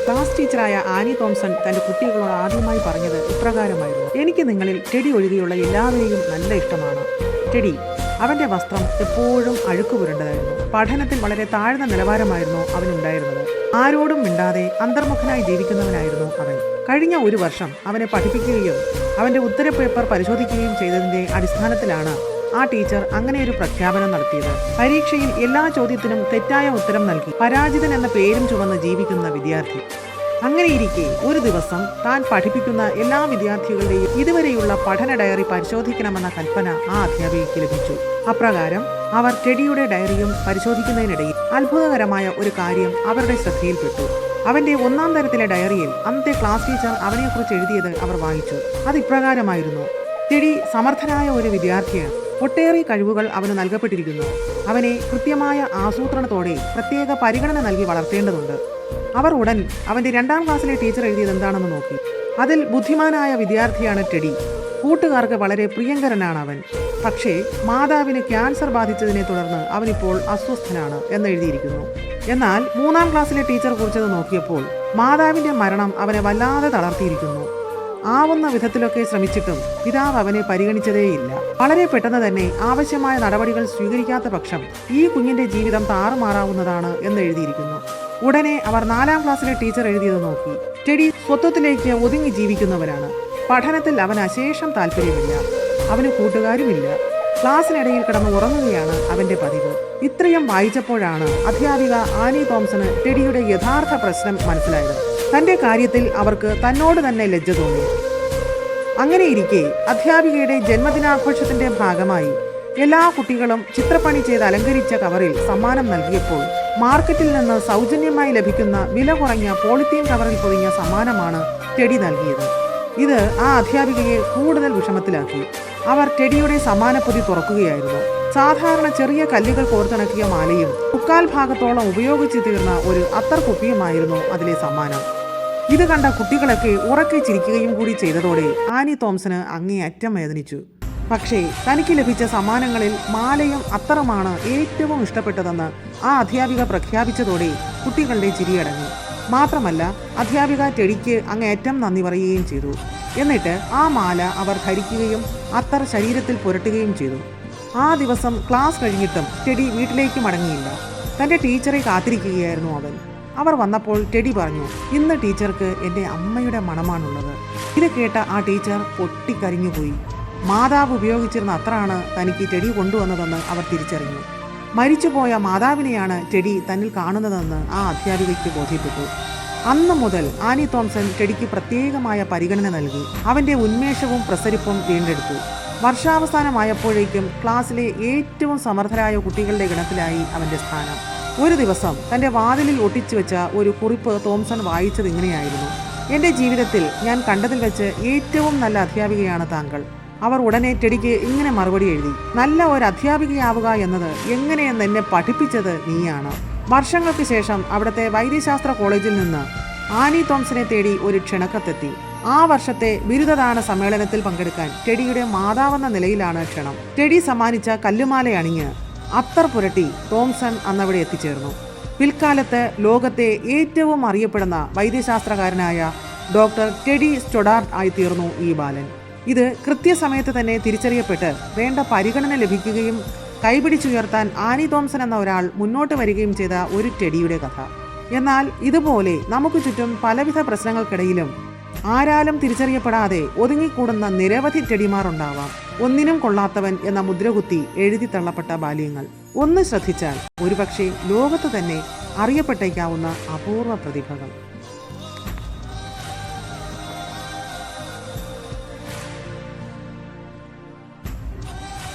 Class ടീച്ചറായ Annie Thomson തന്റെ കുട്ടികളോട് ആദ്യമായി പറഞ്ഞത് ഇപ്രകാരമായിരുന്നു: എനിക്ക് നിങ്ങളിൽ ടെഡി ഒഴികെയുള്ള എല്ലാവരെയും നല്ല ഇഷ്ടമാണ്. ടെഡി, അവന്റെ വസ്ത്രം എപ്പോഴും അഴുക്ക് പുരണ്ടതായിരുന്നു. പഠനത്തിൽ വളരെ താഴ്ന്ന നിലവാരമായിരുന്നു അവനുണ്ടായിരുന്നത്. ആരോടും മിണ്ടാതെ അന്തർമുഖനായി ജീവിക്കുന്നവനായിരുന്നു അവൻ. കഴിഞ്ഞ ഒരു വർഷം അവനെ പഠിപ്പിക്കുകയും അവന്റെ ഉത്തരപേപ്പർ പരിശോധിക്കുകയും ചെയ്തതിന്റെ അടിസ്ഥാനത്തിലാണ് ആ ടീച്ചർ അങ്ങനെയൊരു പ്രഖ്യാപനം നടത്തിയത്. പരീക്ഷയിൽ എല്ലാ ചോദ്യത്തിനും തെറ്റായ ഉത്തരം നൽകി പരാജിതൻ എന്ന പേരും ചുമന്ന് ജീവിക്കുന്ന വിദ്യാർത്ഥി. അങ്ങനെയിരിക്കെ ഒരു ദിവസം താൻ പഠിപ്പിക്കുന്ന എല്ലാ വിദ്യാർത്ഥികളുടെയും ഇതുവരെയുള്ള പഠന ഡയറി പരിശോധിക്കണമെന്ന കൽപ്പന ആ അധ്യാപികയ്ക്ക് ലഭിച്ചു. അപ്രകാരം അവർ ടെഡിയുടെ ഡയറിയും പരിശോധിക്കുന്നതിനിടയിൽ അത്ഭുതകരമായ ഒരു കാര്യം അവരുടെ ശ്രദ്ധയിൽപ്പെട്ടു. അവന്റെ 1ാം തരത്തിലെ ഡയറിയിൽ അന്നത്തെ ക്ലാസ് ടീച്ചർ അവനെക്കുറിച്ച് എഴുതിയത് അവർ വായിച്ചു. അത് ഇപ്രകാരമായിരുന്നു: ടെഡി സമർത്ഥനായ ഒരു വിദ്യാർത്ഥിയാണ്. ഒട്ടേറെ കഴിവുകൾ അവന് നൽകപ്പെട്ടിരിക്കുന്നു. അവനെ കൃത്യമായ ആസൂത്രണത്തോടെ പ്രത്യേക പരിഗണന നൽകി വളർത്തേണ്ടതുണ്ട്. അവർ ഉടൻ അവന്റെ 2ാം ക്ലാസ്സിലെ ടീച്ചർ എഴുതിയത് എന്താണെന്ന് നോക്കി. അതിൽ ബുദ്ധിമാനായ വിദ്യാർത്ഥിയാണ് ടെഡി. കൂട്ടുകാർക്ക് വളരെ പ്രിയങ്കരനാണ് അവൻ. പക്ഷേ മാതാവിന് ക്യാൻസർ ബാധിച്ചതിനെ തുടർന്ന് അവനിപ്പോൾ അസ്വസ്ഥനാണ് എന്നെഴുതിയിരിക്കുന്നു. എന്നാൽ 3ാം ക്ലാസ്സിലെ ടീച്ചർ കുറിച്ചത് നോക്കിയപ്പോൾ മാതാവിന്റെ മരണം അവനെ വല്ലാതെ തളർത്തിയിരിക്കുന്നു. ആവുന്ന വിധത്തിലൊക്കെ ശ്രമിച്ചിട്ടും പിതാവ് അവനെ പരിഗണിച്ചതേയില്ല. വളരെ പെട്ടെന്ന് തന്നെ ആവശ്യമായ നടപടികൾ സ്വീകരിക്കാത്ത പക്ഷം ഈ കുഞ്ഞിന്റെ ജീവിതം താറുമാറാവുന്നതാണ് എന്നെഴുതിയിരിക്കുന്നു. ഉടനെ അവർ 4ാം ക്ലാസ്സിലെ ടീച്ചർ എഴുതിയത് നോക്കി. ടെഡി സ്വത്വത്തിലേക്ക് ഒതുങ്ങി ജീവിക്കുന്നവനാണ്. പഠനത്തിൽ അവന് അശേഷം താല്പര്യമില്ല. അവന് കൂട്ടുകാരുമില്ല. ക്ലാസ്സിനിടയിൽ കിടന്ന് ഉറങ്ങുകയാണ് അവന്റെ പതിവ്. ഇത്രയും വായിച്ചപ്പോഴാണ് അധ്യാപിക ആനി തോംസന് ടെഡിയുടെ യഥാർത്ഥ പ്രശ്നം മനസ്സിലായത്. തന്റെ കാര്യത്തിൽ അവർക്ക് തന്നോട് തന്നെ ലജ്ജ തോന്നി. അങ്ങനെയിരിക്കെ അധ്യാപികയുടെ ജന്മദിനാഘോഷത്തിന്റെ ഭാഗമായി എല്ലാ കുട്ടികളും ചിത്രപ്പണി ചെയ്ത് അലങ്കരിച്ച കവറിൽ സമ്മാനം നൽകിയപ്പോൾ മാർക്കറ്റിൽ നിന്ന് സൗജന്യമായി ലഭിക്കുന്ന വില കുറഞ്ഞ പോളിത്തീൻ കവറിൽ പൊതിഞ്ഞ സമ്മാനമാണ് ടെഡി നൽകിയത്. ഇത് ആ അധ്യാപികയെ കൂടുതൽ വിഷമത്തിലാക്കി. അവർ ടെഡിയുടെ സമ്മാനപ്പൊതി തുറക്കുകയായിരുന്നു. സാധാരണ ചെറിയ കല്ലുകൾ കോർത്തിണക്കിയ മാലയും 3/4 ഭാഗത്തോളം ഉപയോഗിച്ച് തീർന്ന ഒരു അത്തർ കുപ്പിയുമായിരുന്നു അതിലെ സമ്മാനം. ഇത് കണ്ട കുട്ടികളൊക്കെ ഉറക്കെ ചിരിക്കുകയും കൂടി ചെയ്തതോടെ ആനി തോംസന് അങ്ങേയറ്റം വേദനിച്ചു. പക്ഷേ തനിക്ക് ലഭിച്ച സമ്മാനങ്ങളിൽ മാലയും അത്തറുമാണ് ഏറ്റവും ഇഷ്ടപ്പെട്ടതെന്ന് ആ അധ്യാപിക പ്രഖ്യാപിച്ചതോടെ കുട്ടികളുടെ ചിരിയടങ്ങി. മാത്രമല്ല, അധ്യാപിക ടെഡിക്ക് അങ്ങേയറ്റം നന്ദി പറയുകയും ചെയ്തു. എന്നിട്ട് ആ മാല അവർ ധരിക്കുകയും അത്തർ ശരീരത്തിൽ പുരട്ടുകയും ചെയ്തു. ആ ദിവസം ക്ലാസ് കഴിഞ്ഞിട്ടും ടെഡി വീട്ടിലേക്ക് മടങ്ങിയില്ല. തൻ്റെ ടീച്ചറെ കാത്തിരിക്കുകയായിരുന്നു അവൻ. അവർ വന്നപ്പോൾ ടെഡി പറഞ്ഞു: ഇന്ന് ടീച്ചർക്ക് എൻ്റെ അമ്മയുടെ മണമാണുള്ളത്. ഇത് കേട്ട ആ ടീച്ചർ പൊട്ടിക്കരിഞ്ഞുപോയി. മാതാവ് ഉപയോഗിച്ചിരുന്ന അത്രാണ് തനിക്ക് ടെഡി കൊണ്ടുവന്നതെന്ന് അവർ തിരിച്ചറിഞ്ഞു. മരിച്ചുപോയ മാതാവിനെയാണ് ടെഡി തന്നിൽ കാണുന്നതെന്ന് ആ അധ്യാപികയ്ക്ക് ബോധ്യപ്പെട്ടു. അന്ന് മുതൽ ആനി തോംസൺ ടെഡിക്ക് പ്രത്യേകമായ പരിഗണന നൽകി. അവൻ്റെ ഉന്മേഷവും പ്രസരിപ്പും വീണ്ടെടുത്തു. വർഷാവസാനമായപ്പോഴേക്കും ക്ലാസ്സിലെ ഏറ്റവും സമർത്ഥരായ കുട്ടികളുടെ ഗണത്തിലായി അവൻ്റെ സ്ഥാനം. ഒരു ദിവസം തൻ്റെ വാതിലിൽ ഒട്ടിച്ചു വെച്ച ഒരു കുറിപ്പ് തോംസൺ വായിച്ചത് ഇങ്ങനെയായിരുന്നു: എൻ്റെ ജീവിതത്തിൽ ഞാൻ കണ്ടതിൽ വെച്ച് ഏറ്റവും നല്ല അധ്യാപികയാണ് താങ്കൾ. അവർ ഉടനെ ടെഡിക്ക് ഇങ്ങനെ മറുപടി എഴുതി: നല്ല ഒരു അധ്യാപികയാവുക എന്നത് എങ്ങനെയെന്ന് എന്നെ പഠിപ്പിച്ചത് നീയാണ്. വർഷങ്ങൾക്ക് ശേഷം അവിടുത്തെ വൈദ്യശാസ്ത്ര കോളേജിൽ നിന്ന് ആനി തോംസനെ തേടി ഒരു ക്ഷണക്കത്തെത്തി. ആ വർഷത്തെ ബിരുദദാന സമ്മേളനത്തിൽ പങ്കെടുക്കാൻ ടെഡിയുടെ മാതാവെന്ന നിലയിലാണ് ക്ഷണം. ടെഡി സമ്മാനിച്ച കല്ലുമാല അണിഞ്ഞ് അത്തർ പുരട്ടി തോംസൺ അന്നവിടെ എത്തിച്ചേർന്നു. പിൽക്കാലത്ത് ലോകത്തെ ഏറ്റവും അറിയപ്പെടുന്ന വൈദ്യശാസ്ത്രകാരനായ ഡോക്ടർ ടെഡി സ്റ്റൊഡാർട്ട് ആയിത്തീർന്നു ഈ ബാലൻ. ഇത് കൃത്യസമയത്ത് തന്നെ തിരിച്ചറിയപ്പെട്ട് വേണ്ട പരിഗണന ലഭിക്കുകയും കൈപിടിച്ചുയർത്താൻ ആനി തോംസൺ എന്ന ഒരാൾ മുന്നോട്ട് വരികയും ചെയ്ത ഒരു ടെഡിയുടെ കഥ. എന്നാൽ ഇതുപോലെ നമുക്ക് ചുറ്റും പലവിധ പ്രശ്നങ്ങൾക്കിടയിലും ആരാലും തിരിച്ചറിയപ്പെടാതെ ഒതുങ്ങിക്കൂടുന്ന നിരവധി ടെഡിമാർ ഉണ്ടാവാം. ഒന്നിനും കൊള്ളാത്തവൻ എന്ന മുദ്രകുത്തി എഴുതി തള്ളപ്പെട്ട ബാല്യങ്ങൾ. ഒന്ന് ശ്രദ്ധിച്ചാൽ ഒരുപക്ഷെ ലോകത്ത് തന്നെ അറിയപ്പെട്ടേക്കാവുന്ന അപൂർവ പ്രതിഭകൾ.